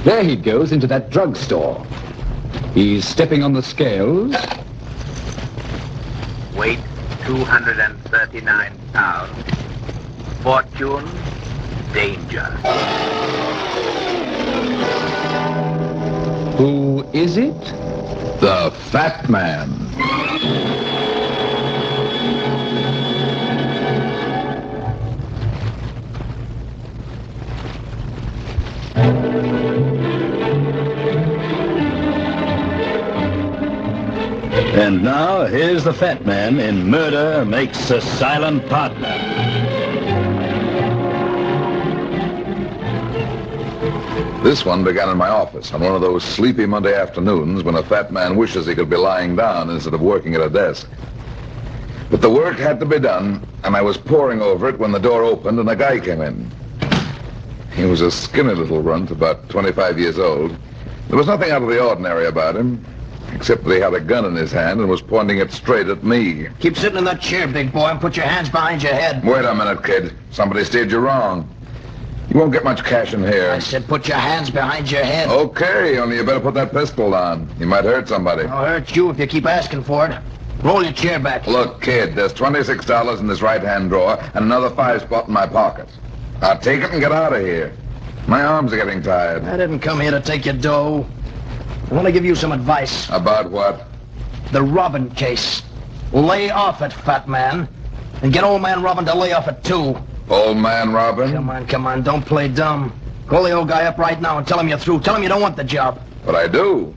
There he goes into that drugstore. He's stepping on the scales. Weight 239 pounds. Fortune, danger. Who is it? The Fat Man. And now, here's the Fat Man in Murder Makes a Silent Partner. This one began in my office on one of those sleepy Monday afternoons when a fat man wishes he could be lying down instead of working at a desk. But the work had to be done, and I was poring over it when the door opened and a guy came in. He was a skinny little runt, about 25 years old. There was nothing out of the ordinary about him, except that he had a gun in his hand and was pointing it straight at me. Keep sitting in that chair, big boy, and put your hands behind your head. Wait a minute, kid. Somebody steered you wrong. You won't get much cash in here. I said put your hands behind your head. Okay, only you better put that pistol down. You might hurt somebody. I'll hurt you if you keep asking for it. Roll your chair back. Look, kid, there's $26 in this right-hand drawer and another 5 spot in my pocket. Now take it and get out of here. My arms are getting tired. I didn't come here to take your dough. I want to give you some advice. About what? The Robin case. Lay off it, fat man. And get old man Robin to lay off it, too. Old man Robin? Come on, don't play dumb. Call the old guy up right now and tell him you're through. Tell him you don't want the job. But I do.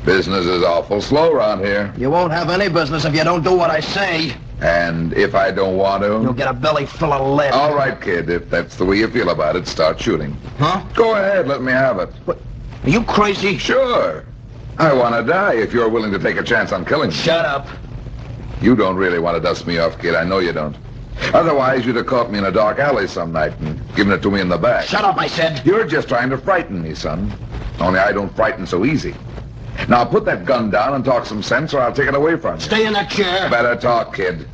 Business is awful slow around here. You won't have any business if you don't do what I say. And if I don't want to? You'll get a belly full of lead. All right, kid, if that's the way you feel about it, start shooting. Huh? Go ahead, let me have it. What? Are you crazy? Sure. I want to die if you're willing to take a chance on killing me. Shut up. You don't really want to dust me off, kid. I know you don't. Otherwise, you'd have caught me in a dark alley some night and given it to me in the back. Shut up, I said. You're just trying to frighten me, son. Only I don't frighten so easy. Now, put that gun down and talk some sense, or I'll take it away from you. Stay in that chair. Better talk, kid.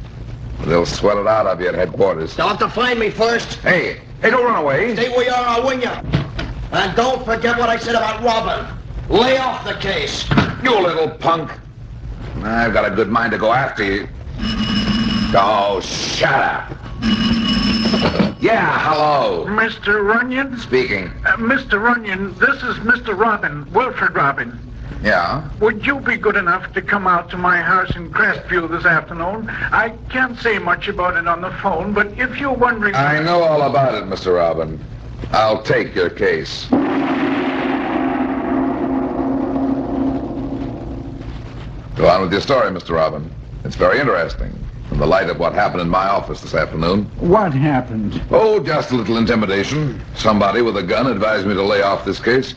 They'll swell it out of you at headquarters. They'll have to find me first. Hey, don't run away. Stay where you are, I'll wing you. And don't forget what I said about Robin. Lay off the case. You little punk. I've got a good mind to go after you. Oh, shut up. Yeah, hello. Mr. Runyon? Speaking. Mr. Runyon, this is Mr. Robin, Wilfred Robin. Yeah? Would you be good enough to come out to my house in Crestview this afternoon? I can't say much about it on the phone, but if you're wondering... I know all about it, Mr. Robin. I'll take your case. Go on with your story, Mr. Robin. It's very interesting. In the light of what happened in my office this afternoon. What happened? Oh, just a little intimidation. Somebody with a gun advised me to lay off this case.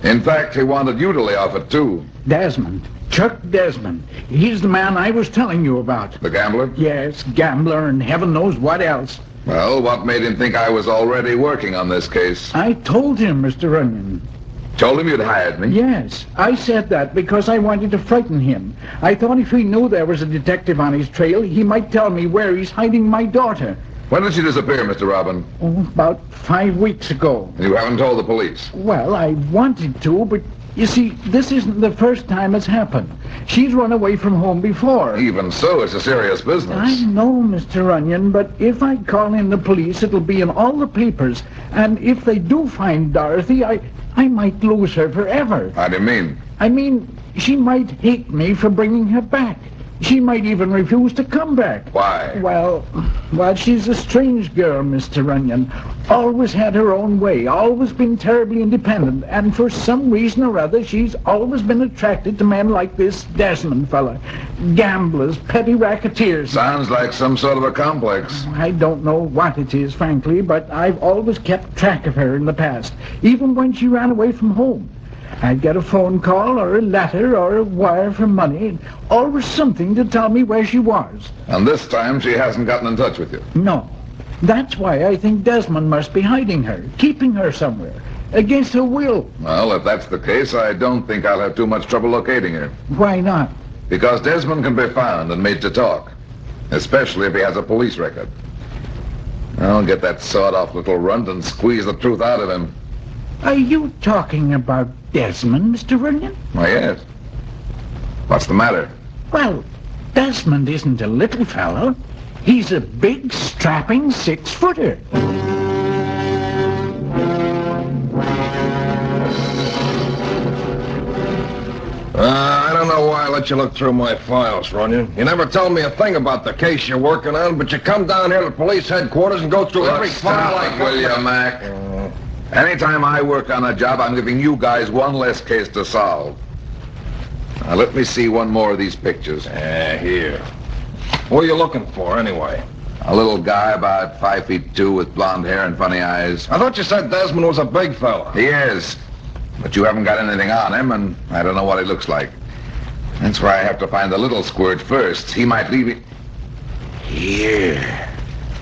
In fact, he wanted you to lay off it, too. Desmond. Chuck Desmond. He's the man I was telling you about. The gambler? Yes, gambler and heaven knows what else. Well, what made him think I was already working on this case? I told him, Mr. Runyon. Told him you'd hired me? Yes, I said that because I wanted to frighten him. I thought if he knew there was a detective on his trail, he might tell me where he's hiding my daughter. When did she disappear, Mr. Robin? Oh, about 5 weeks ago. And you haven't told the police? Well, I wanted to, but you see, this isn't the first time it's happened. She's run away from home before. Even so, it's a serious business. I know, Mr. Runyon, but if I call in the police, it'll be in all the papers. And if they do find Dorothy, I might lose her forever. How do you mean? I mean, she might hate me for bringing her back. She might even refuse to come back. Why? Well, she's a strange girl, Mr. Runyon. Always had her own way, always been terribly independent, and for some reason or other, she's always been attracted to men like this Desmond fella. Gamblers, petty racketeers. Sounds like some sort of a complex. I don't know what it is, frankly, but I've always kept track of her in the past, even when she ran away from home. I'd get a phone call or a letter or a wire for money, always something to tell me where she was. And this time she hasn't gotten in touch with you? No. That's why I think Desmond must be hiding her, keeping her somewhere, against her will. Well, if that's the case, I don't think I'll have too much trouble locating her. Why not? Because Desmond can be found and made to talk, especially if he has a police record. I'll get that sawed-off little runt and squeeze the truth out of him. Are you talking about Desmond, Mr. Runyon? Why, yes. What's the matter? Well, Desmond isn't a little fellow. He's a big, strapping 6-footer. I don't know why I let you look through my files, Runyon. You never told me a thing about the case you're working on, but you come down here to police headquarters and go through every file I will you, Mac? Anytime I work on a job, I'm giving you guys one less case to solve. Now, let me see one more of these pictures. Here. What are you looking for, anyway? A little guy about 5'2" with blonde hair and funny eyes. I thought you said Desmond was a big fella. He is. But you haven't got anything on him, and I don't know what he looks like. That's why I have to find the little squirt first. He might leave it... Here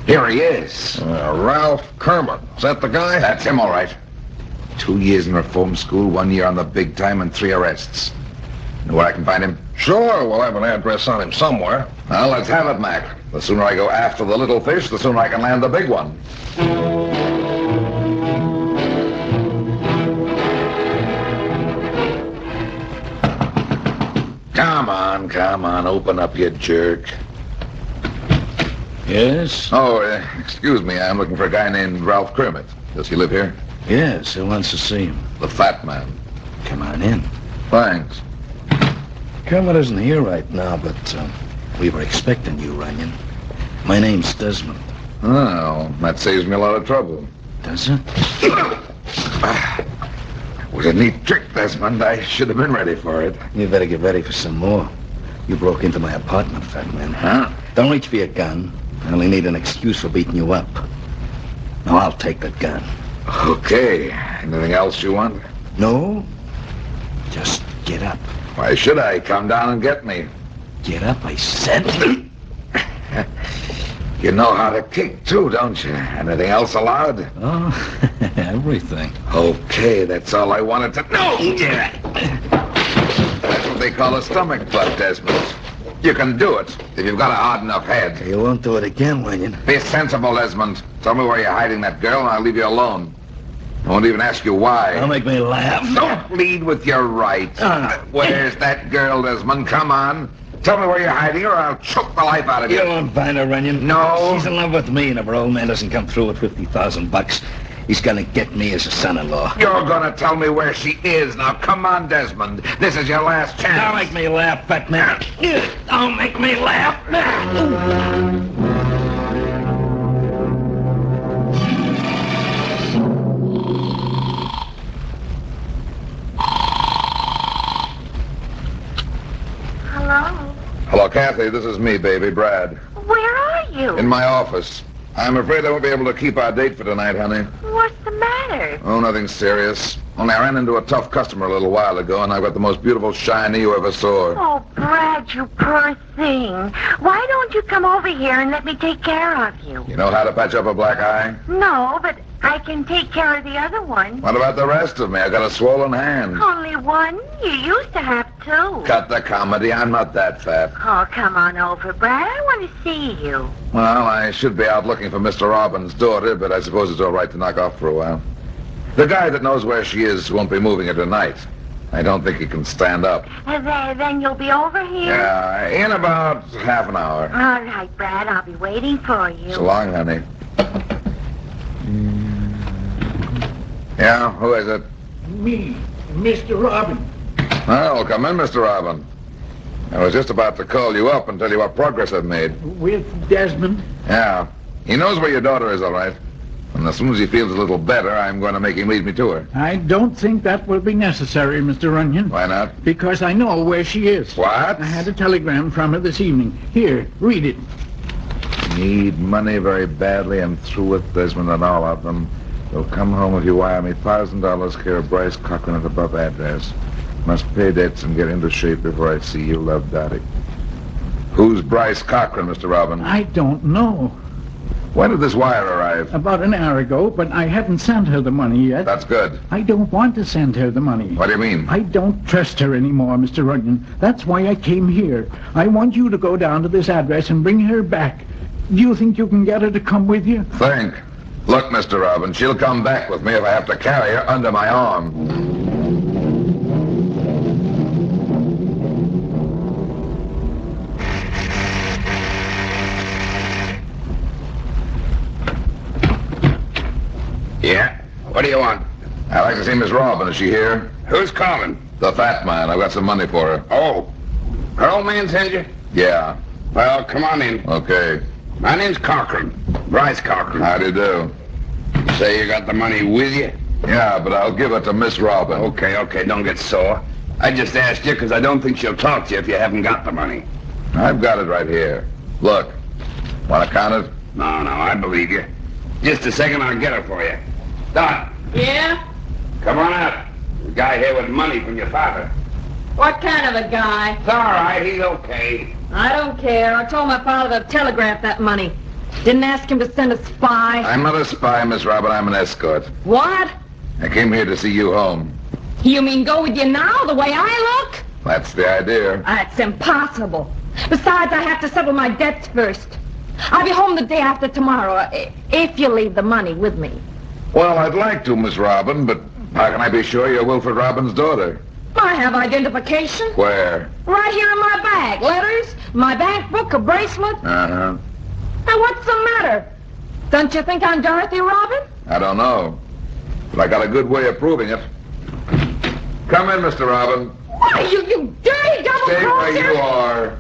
he is. Ralph Kermit. Is that the guy? That's him, all right. 2 years in reform school, 1 year on the big time, and 3 arrests. Know where I can find him? Sure, we'll have an address on him somewhere. Well, let's have it, Mac. The sooner I go after the little fish, the sooner I can land the big one. Come on, open up, you jerk. Yes? Oh, excuse me, I'm looking for a guy named Ralph Kermit. Does he live here? Yes, who wants to see him? The fat man. Come on in. Thanks. Kermit isn't here right now, but we were expecting you, Runyon. My name's Desmond. Oh, that saves me a lot of trouble. Does it? Was a neat trick, Desmond. I should have been ready for it. You better get ready for some more. You broke into my apartment, fat man. Huh? Don't reach for your gun. I only need an excuse for beating you up. Now, I'll take that gun. Okay. Anything else you want? No? Just get up. Why should I? Come down and get me. Get up, I said. You know how to kick, too, don't you? Anything else allowed? Oh, everything. Okay, that's all I wanted to know. That's what they call a stomach butt, Desmond. You can do it if you've got a hard enough head. You won't do it again, Runyon. Be sensible, Desmond. Tell me where you're hiding that girl, and I'll leave you alone. I won't even ask you why. Don't make me laugh. Don't lead with your right. Where's that girl, Desmond? Come on. Tell me where you're hiding her, or I'll choke the life out of you. You won't find her, Runyon. No. She's in love with me, and if her old man doesn't come through with $50,000, he's gonna get me as a son-in-law. You're gonna tell me where she is. Now, come on, Desmond. This is your last chance. Don't make me laugh, fat man. Don't make me laugh. Hello, Kathy. This is me, baby, Brad. Where are you? In my office. I'm afraid I won't be able to keep our date for tonight, honey. What's the matter? Oh, nothing serious. Only I ran into a tough customer a little while ago, and I've got the most beautiful shiny you ever saw. Oh, Brad, you poor thing. Why don't you come over here and let me take care of you? You know how to patch up a black eye? No, but I can take care of the other one. What about the rest of me? I got a swollen hand. Only one? You used to have two. Cut the comedy. I'm not that fat. Oh, come on over, Brad. I want to see you. Well, I should be out looking for Mr. Robin's daughter, but I suppose it's all right to knock off for a while. The guy that knows where she is won't be moving her tonight. I don't think he can stand up. Then you'll be over here? Yeah, in about half an hour. All right, Brad. I'll be waiting for you. So long, honey. Yeah, who is it? Me, Mr. Robin. Well, come in, Mr. Robin. I was just about to call you up and tell you what progress I've made. With Desmond? Yeah. He knows where your daughter is, all right. And as soon as he feels a little better, I'm going to make him lead me to her. I don't think that will be necessary, Mr. Runyon. Why not? Because I know where she is. What? I had a telegram from her this evening. Here, read it. Need money very badly. I'm through with Desmond and all of them. They'll come home if you wire me $1,000 care of Bryce Cochran at above address. Must pay debts and get into shape before I see you, love, Dottie. Who's Bryce Cochran, Mr. Robin? I don't know. When did this wire arrive? About an hour ago, but I haven't sent her the money yet. That's good. I don't want to send her the money. What do you mean? I don't trust her anymore, Mr. Runyon. That's why I came here. I want you to go down to this address and bring her back. Do you think you can get her to come with you? Think. Look, Mr. Robin, she'll come back with me if I have to carry her under my arm. Yeah? What do you want? I'd like to see Miss Robin. Is she here? Who's calling? The fat man. I've got some money for her. Oh. Her old man sent you? Yeah. Well, come on in. Okay. My name's Cochran. Bryce Cochran. How do you do? You say you got the money with you? Yeah, but I'll give it to Miss Robin. Okay, don't get sore. I just asked you because I don't think she'll talk to you if you haven't got the money. I've got it right here. Look. Want to count it? No, I believe you. Just a second, I'll get her for you. Dot, Yeah? come on out. The guy here with money from your father. What kind of a guy? It's all right, he's okay. I don't care. I told my father to telegraph that money. Didn't ask him to send a spy. I'm not a spy, Miss Robin. I'm an escort. What? I came here to see you home. You mean go with you now, the way I look? That's the idea. That's impossible. Besides, I have to settle my debts first. I'll be home the day after tomorrow, if you leave the money with me. Well, I'd like to, Miss Robin, but how can I be sure you're Wilfred Robin's daughter? I have identification. Where? Right here in my bag. Letters, my bank book, a bracelet. Uh-huh. Now, what's the matter? Don't you think I'm Dorothy Robin? I don't know. But I got a good way of proving it. Come in, Mr. Robin. Why, you dirty double-crosser! Stay where you are.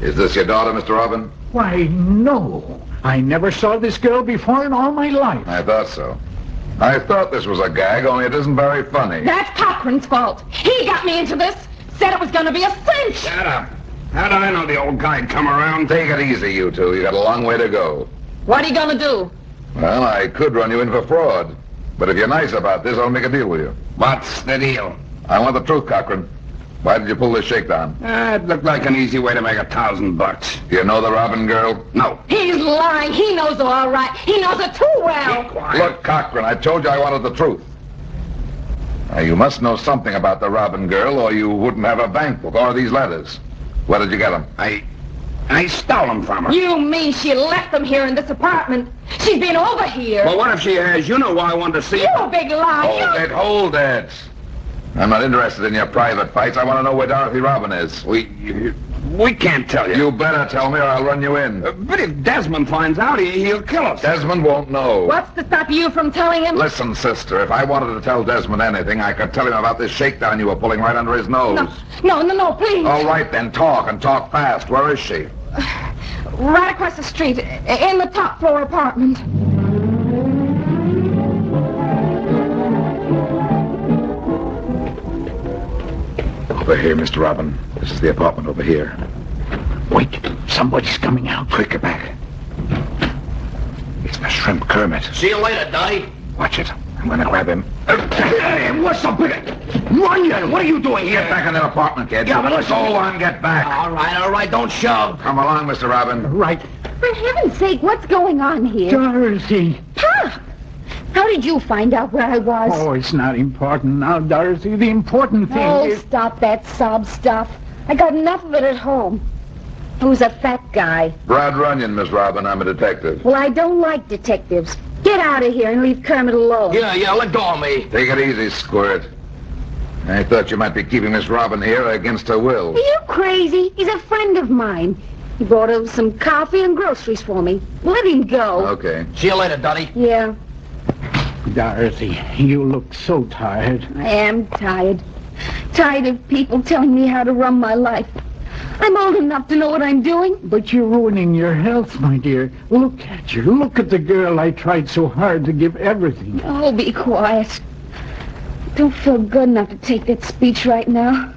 Is this your daughter, Mr. Robin? Why, no. I never saw this girl before in all my life. I thought so. I thought this was a gag, only it isn't very funny. That's Cochran's fault. He got me into this. Said it was going to be a cinch. Shut up. How did I know the old guy'd come around? Take it easy, you two. You got a long way to go. What are you going to do? Well, I could run you in for fraud. But if you're nice about this, I'll make a deal with you. What's the deal? I want the truth, Cochran. Why did you pull this shakedown? It looked like an easy way to make $1,000. Do you know the Robin girl? No. He's lying. He knows her all right. He knows her too well. Be quiet. Look, Cochran, I told you I wanted the truth. Now, you must know something about the Robin girl, or you wouldn't have a bank book or these letters. Where did you get them? I stole them from her. You mean she left them here in this apartment? She's been over here. Well, what if she has? You know why I wanted to see You her. big lie. Hold it. I'm not interested in your private fights. I want to know where Dorothy Robin is. We can't tell you. You better tell me or I'll run you in. But if Desmond finds out, he'll kill us. Desmond won't know. What's to stop you from telling him? Listen, sister, if I wanted to tell Desmond anything, I could tell him about this shakedown you were pulling right under his nose. No, please. All right, then, talk, and talk fast. Where is she? Right across the street, in the top floor apartment. Over here, Mr. Robin. This is the apartment over here. Wait, somebody's coming out. Quick, get back. It's the shrimp Kermit. See you later, Dottie. Watch it. I'm gonna grab him. Hey, what's up with it? Runyon, what are you doing here? Get back in that apartment, kid. Yeah, but listen. Go on, get back. All right, don't shove. Come along, Mr. Robin. Right. For heaven's sake, what's going on here? Dorothy. Pop! How did you find out where I was? Oh, it's not important now, Dorothy. The important thing Oh, is... stop that sob stuff. I got enough of it at home. Who's a fat guy? Brad Runyon, Miss Robin. I'm a detective. Well, I don't like detectives. Get out of here and leave Kermit alone. Yeah, let go of me. Take it easy, Squirt. I thought you might be keeping Miss Robin here against her will. Are you crazy? He's a friend of mine. He brought over some coffee and groceries for me. Let him go. Okay. See you later, Dottie. Yeah, Dorothy, you look so tired. I am tired. Tired of people telling me how to run my life. I'm old enough to know what I'm doing. But you're ruining your health, my dear. Look at you. Look at the girl I tried so hard to give everything. Oh, be quiet. I don't feel good enough to take that speech right now.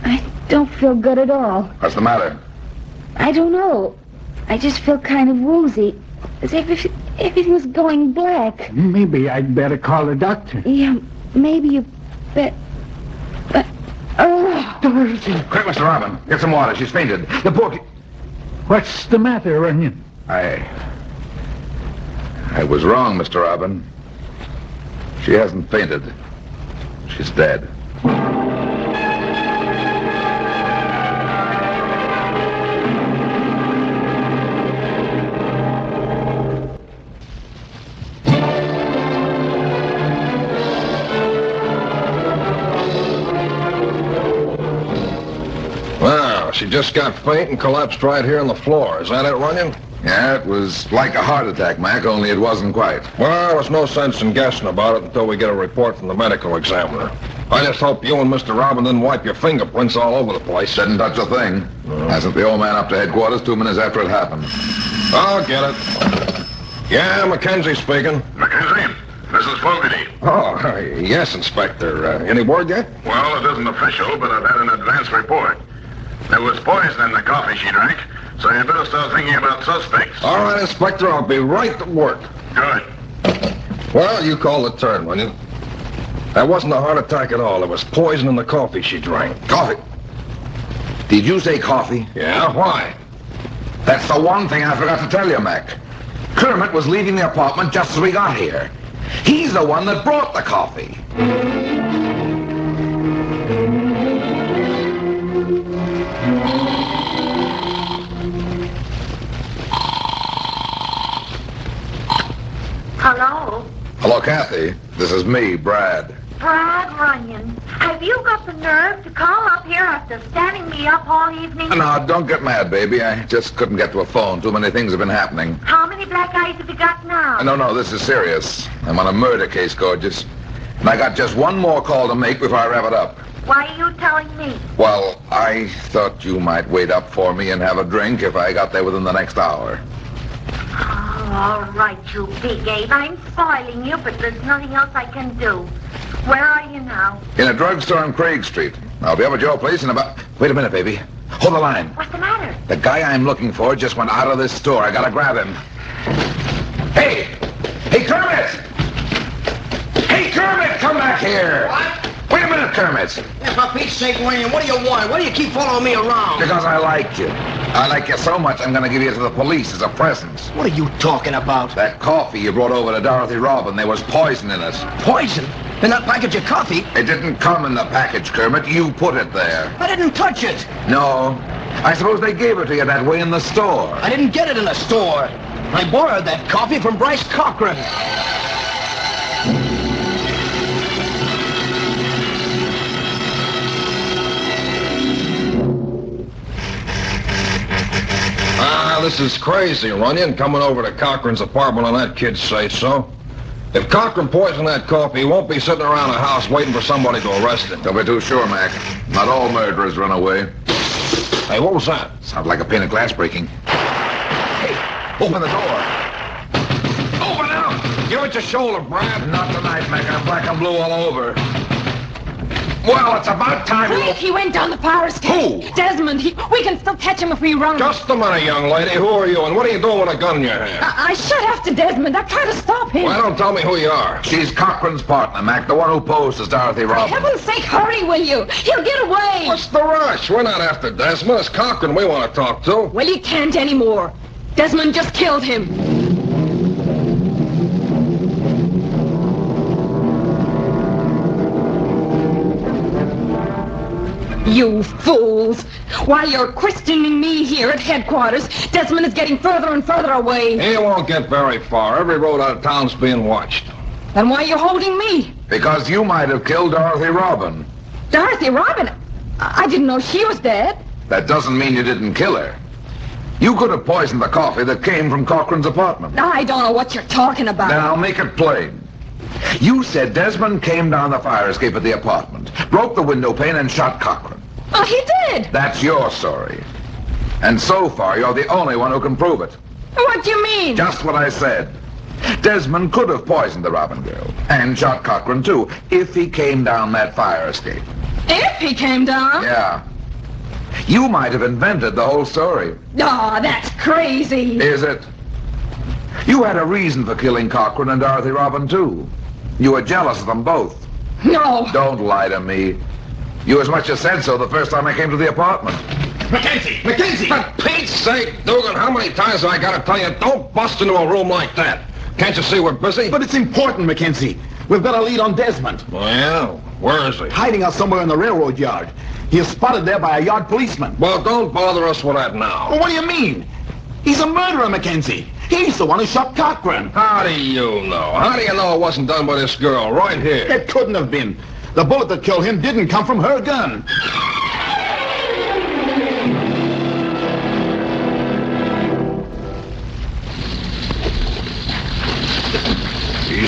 I don't feel good at all. What's the matter? I don't know. I just feel kind of woozy. As if everything's going black. Maybe I'd better call a doctor. Yeah, maybe you bet. But, Dorothy. Quick, Mr. Robin. Get some water. She's fainted. The poor kid... What's the matter, Runyon? I was wrong, Mr. Robin. She hasn't fainted. She's dead. She just got faint and collapsed right here on the floor. Is that it, Runyon? Yeah, it was like a heart attack, Mac, only it wasn't quite. Well, there's no sense in guessing about it until we get a report from the medical examiner. I just hope you and Mr. Robin didn't wipe your fingerprints all over the place. Didn't touch a thing. Hasn't the old man up to headquarters 2 minutes after it happened? I'll get it. Yeah, Mackenzie speaking. Mackenzie, this is Fogarty. Oh, yes, Inspector. Any word yet? Well, it isn't official, but I've had an advance report. There was poison in the coffee she drank, so you better start thinking about suspects. All right, Inspector, I'll be right to work. Good. Well, you call the turn, will you? That wasn't a heart attack at all. It was poison in the coffee she drank. Coffee? Did you say coffee? Yeah, why? That's the one thing I forgot to tell you, Mac. Kermit was leaving the apartment just as we got here. He's the one that brought the coffee. Hello? Hello, Kathy. This is me, Brad. Brad Runyon. Have you got the nerve to call up here after standing me up all evening? No, don't get mad, baby. I just couldn't get to a phone. Too many things have been happening. How many black eyes have you got now? No, this is serious. I'm on a murder case, gorgeous. And I got just one more call to make before I wrap it up. Why are you telling me? Well, I thought you might wait up for me and have a drink if I got there within the next hour. Oh, all right, you big ape. I'm spoiling you, but there's nothing else I can do. Where are you now? In a drugstore on Craig Street. I'll be up at your place in about... Wait a minute, baby. Hold the line. What's the matter? The guy I'm looking for just went out of this store. I gotta grab him. Hey! Hey, Kermit! Hey, Kermit, come back here! What? Wait a minute, Kermit. Yeah, for Pete's sake, William, what do you want? Why do you keep following me around? Because I like you. I like you so much, I'm gonna give you to the police as a present. What are you talking about? That coffee you brought over to Dorothy Robin, there was poison in it. Poison? In that package of coffee? It didn't come in the package, Kermit. You put it there. I didn't touch it. No. I suppose they gave it to you that way in the store. I didn't get it in the store. I borrowed that coffee from Bryce Cochran. This is crazy, Runyon, coming over to Cochran's apartment on that kid's say-so. If Cochran poisoned that coffee, he won't be sitting around the house waiting for somebody to arrest him. Don't be too sure, Mac. Not all murderers run away. Hey, what was that? Sounds like a pane of glass breaking. Hey, open the door. Open up! Give it your shoulder, Brad. Not tonight, Mac. I'm black and blue all over. Well, it's about time Quick, he went down the fire escape. Who? Desmond, we can still catch him if we run. Just a minute, young lady. Who are you, and what are you doing with a gun in your hand? I shot after Desmond. I tried to stop him. Why don't tell me who you are? She's Cochran's partner, Mac, the one who posed as Dorothy For Robin. heaven's sake, hurry, will you? He'll get away. What's the rush? We're not after Desmond. It's Cochran we want to talk to. Well, you can't anymore. Desmond just killed him. You fools! While you're questioning me here at headquarters, Desmond is getting further and further away. He won't get very far. Every road out of town's being watched. Then why are you holding me? Because you might have killed Dorothy Robin. Dorothy Robin? I didn't know she was dead. That doesn't mean you didn't kill her. You could have poisoned the coffee that came from Cochran's apartment. I don't know what you're talking about. Then I'll make it plain. You said Desmond came down the fire escape at the apartment, broke the window pane, and shot Cochran. Oh, he did. That's your story. And so far, you're the only one who can prove it. What do you mean? Just what I said. Desmond could have poisoned the Robin girl, and shot Cochran, too, if he came down that fire escape. If he came down? Yeah. You might have invented the whole story. Oh, that's crazy. Is it? You had a reason for killing Cochran and Dorothy Robin, too. You were jealous of them both. No. Don't lie to me. You as much as said so the first time I came to the apartment. Mackenzie! Mackenzie! For Pete's sake, Dugan, how many times have I got to tell you, don't bust into a room like that? Can't you see we're busy? But it's important, Mackenzie. We've got a lead on Desmond. Well, where is he? Hiding out somewhere in the railroad yard. He is spotted there by a yard policeman. Well, don't bother us with that now. Well, what do you mean? He's a murderer, Mackenzie. He's the one who shot Cochran. How do you know? How do you know it wasn't done by this girl right here? It couldn't have been. The bullet that killed him didn't come from her gun.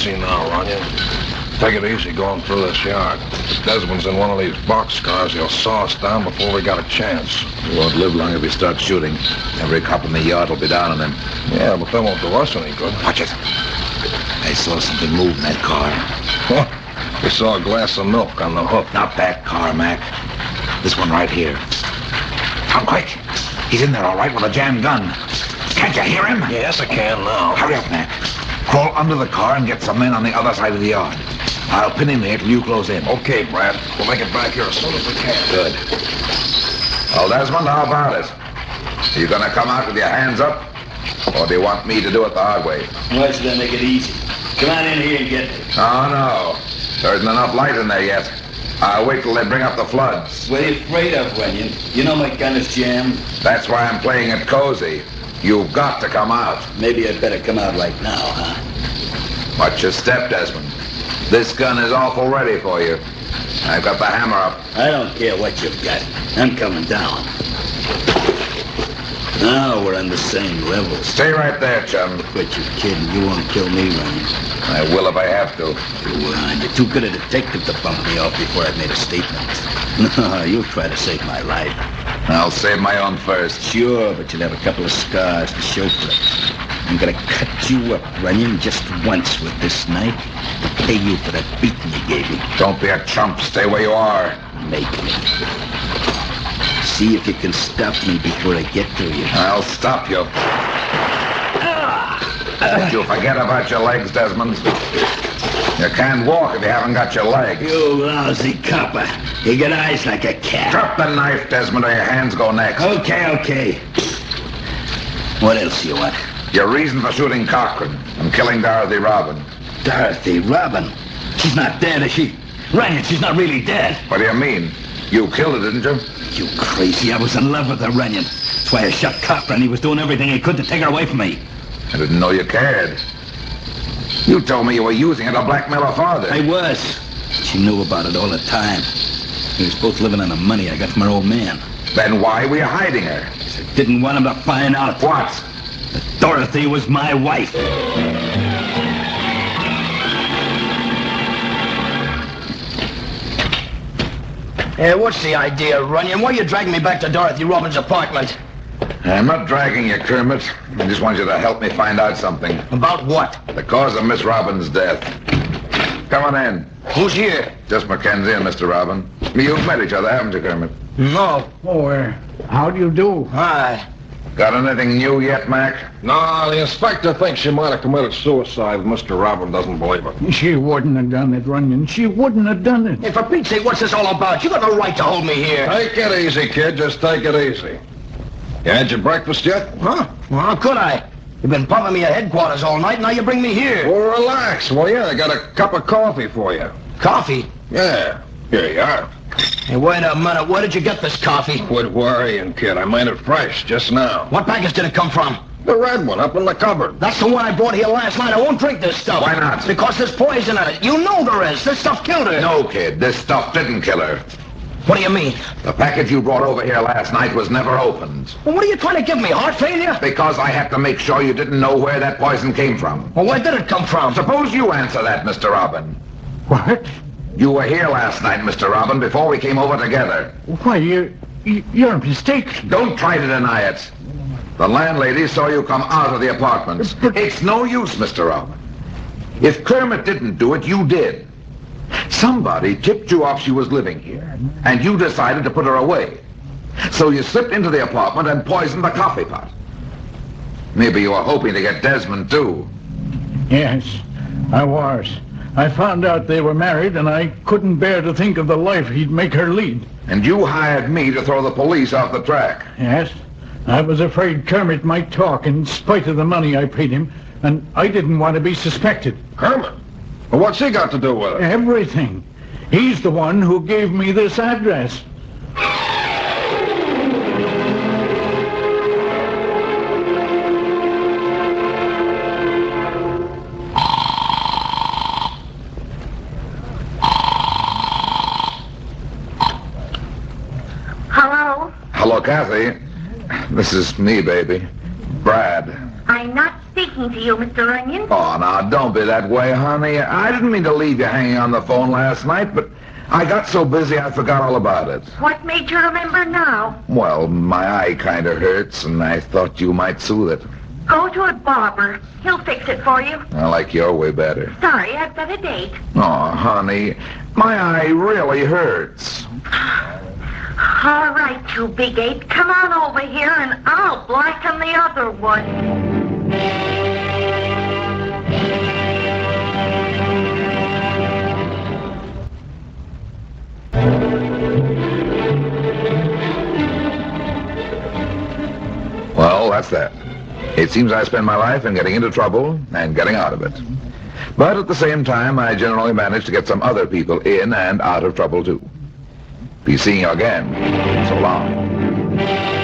Easy now, Runyon. Take it easy going through this yard. If Desmond's in one of these boxcars, he'll saw us down before we got a chance. He won't live long if he starts shooting. Every cop in the yard will be down on him. Yeah, but that won't do us any good. Watch it. I saw something move in that car. We saw a glass of milk on the hook. Not that car, Mac. This one right here. Come quick. He's in there all right with a jammed gun. Can't you hear him? Yes, I can now. Hurry up, Mac. Crawl under the car and get some men on the other side of the yard. I'll pin him there till you close in. Okay, Brad. We'll make it back here as soon as we can. Good. Well, Desmond, how about it? Are you going to come out with your hands up? Or do you want me to do it the hard way? Why should I make it easy? Come on in here and get me. Oh, no. There isn't enough light in there yet. I'll wait till they bring up the floods. What are you afraid of, Runyon? You know my gun is jammed. That's why I'm playing it cozy. You've got to come out. Maybe I'd better come out right now, huh? Watch your step, Desmond. This gun is awful ready for you. I've got the hammer up. I don't care what you've got. I'm coming down. Now we're on the same level. Stay right there, chum. Quit your kidding. You won't kill me, Runyon. I will if I have to. You're too good a detective to bump me off before I've made a statement. No, you'll try to save my life. I'll save my own first. Sure, but you'll have a couple of scars to show for it. I'm gonna cut you up, Runyon, just once with this knife to pay you for that beating you gave me. Don't be a chump. Stay where you are. Make me. See if you can stop me before I get to you. I'll stop you. Did you forget about your legs, Desmond? You can't walk if you haven't got your legs. You lousy copper. You got eyes like a cat. Drop the knife, Desmond, or your hands go next. Okay. What else you want? Your reason for shooting Cochran and killing Dorothy Robin. Dorothy Robin? She's not dead, is she? Runyon, she's not really dead. What do you mean? You killed her, didn't you? You crazy. I was in love with her, Runyon. That's why I shot Cochran. He was doing everything he could to take her away from me. I didn't know you cared. You told me you were using her to blackmail her father. I was. She knew about it all the time. We was both living on the money I got from her old man. Then why were you hiding her? I didn't want him to find out. What? That Dorothy was my wife. Hey, what's the idea, Runyon? Why are you dragging me back to Dorothy Robin's apartment? I'm not dragging you, Kermit. I just want you to help me find out something. About what? The cause of Miss Robin's death. Come on in. Who's here? Just Mackenzie and Mr. Robin. You've met each other, haven't you, Kermit? No. Oh, how do you do? Hi. Got anything new yet, Mac? No, the inspector thinks she might have committed suicide. Mr. Robin doesn't believe it. She wouldn't have done it, Runyon. She wouldn't have done it. Hey, for Pete's sake, what's this all about? You got no right to hold me here. Take it easy, kid. Just take it easy. You had your breakfast yet? Huh? Well, how could I? You've been pumping me at headquarters all night, now you bring me here. Well, relax, will you? I got a cup of coffee for you. Coffee? Yeah. Here you are. Hey, wait a minute. Where did you get this coffee? Quit worrying, kid. I made it fresh just now. What package did it come from? The red one up in the cupboard. That's the one I brought here last night. I won't drink this stuff. Why not? Because there's poison in it. You know there is. This stuff killed her. No, kid. This stuff didn't kill her. What do you mean? The package you brought over here last night was never opened. Well, what are you trying to give me, heart failure? Because I had to make sure you didn't know where that poison came from. Well, where did it come from? Suppose you answer that, Mr. Robin. What? You were here last night, Mr. Robin, before we came over together. Why, you're mistaken. Don't try to deny it. The landlady saw you come out of the apartment. It's no use, Mr. Robin. If Kermit didn't do it, you did. Somebody tipped you off she was living here, and you decided to put her away. So you slipped into the apartment and poisoned the coffee pot. Maybe you were hoping to get Desmond, too. Yes, I was. I found out they were married, and I couldn't bear to think of the life he'd make her lead. And you hired me to throw the police off the track. Yes, I was afraid Kermit might talk in spite of the money I paid him, and I didn't want to be suspected. Kermit? Well, what's he got to do with it? Everything. He's the one who gave me this address. Hello? Hello, Kathy. This is me, baby. Brad. I I'm not speaking to you, Mr. Onion. Oh, now, don't be that way, honey. I didn't mean to leave you hanging on the phone last night, but I got so busy I forgot all about it. What made you remember now? Well, my eye kind of hurts, and I thought you might soothe it. Go to a barber. He'll fix it for you. I like your way better. Sorry, I've got a date. Oh, honey, my eye really hurts. All right, you big ape. Come on over here, and I'll blacken the other one. Well, that's that. It seems I spend my life in getting into trouble and getting out of it. But at the same time, I generally manage to get some other people in and out of trouble, too. Be seeing you again. So long.